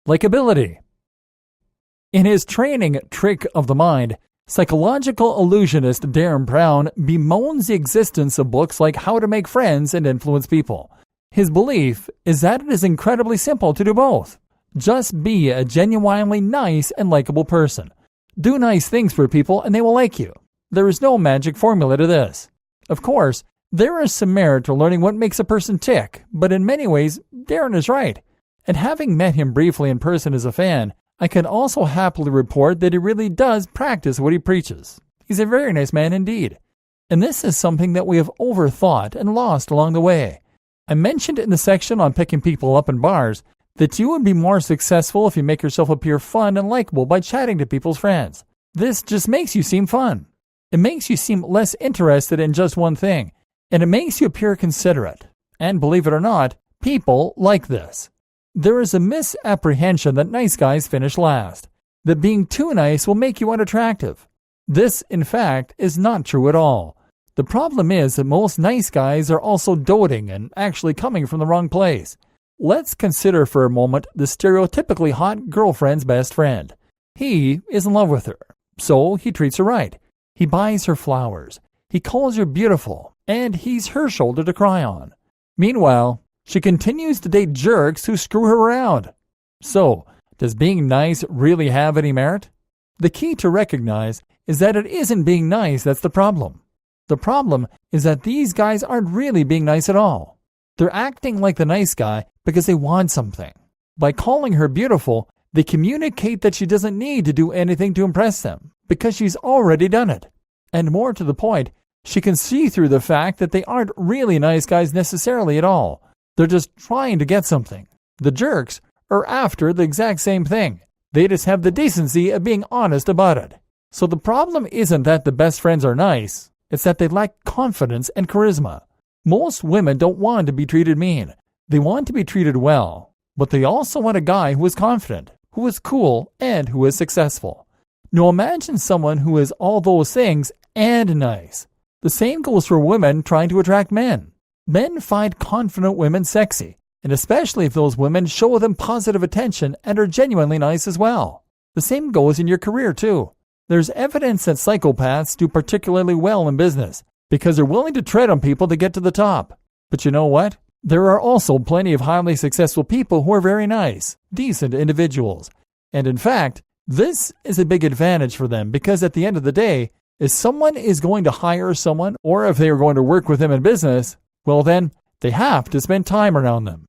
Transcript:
Likability. In his training Trick of the Mind, psychological illusionist Darren Brown bemoans the existence of books like How to Make Friends and Influence People. His belief is that it is incredibly simple to do both. Just be a genuinely nice and likable person. Do nice things for people and they will like you. There is no magic formula to this. Of course, there is some merit to learning what makes a person tick, but in many ways, Darren is right. And having met him briefly in person as a fan, I can also happily report that he really does practice what he preaches. He's a very nice man indeed. And this is something that we have overthought and lost along the way. I mentioned in the section on picking people up in bars that you would be more successful if you make yourself appear fun and likable by chatting to people's friends. This just makes you seem fun. It makes you seem less interested in just one thing, and it makes you appear considerate. And believe it or not, people like this. There is a misapprehension that nice guys finish last, that being too nice will make you unattractive. This, in fact, is not true at all. The problem is that most nice guys are also doting and actually coming from the wrong place. Let's consider for a moment the stereotypically hot girlfriend's best friend. He is in love with her, so he treats her right. He buys her flowers. He calls her beautiful, and he's her shoulder to cry on. Meanwhile, she continues to date jerks who screw her around. So, does being nice really have any merit? The key to recognize is that it isn't being nice that's the problem. The problem is that these guys aren't really being nice at all. They're acting like the nice guy because they want something. By calling her beautiful, they communicate that she doesn't need to do anything to impress them because she's already done it. And more to the point, she can see through the fact that they aren't really nice guys necessarily at all. They're just trying to get something. The jerks are after the exact same thing. They just have the decency of being honest about it. So the problem isn't that the best friends are nice. It's that they lack confidence and charisma. Most women don't want to be treated mean. They want to be treated well. But they also want a guy who is confident, who is cool, and who is successful. Now imagine someone who is all those things and nice. The same goes for women trying to attract men. Men find confident women sexy, and especially if those women show them positive attention and are genuinely nice as well. The same goes in your career too. There's evidence that psychopaths do particularly well in business because they're willing to tread on people to get to the top. But you know what? There are also plenty of highly successful people who are very nice, decent individuals. And in fact, this is a big advantage for them because at the end of the day, if someone is going to hire someone or if they are going to work with them in business, well then, they have to spend time around them.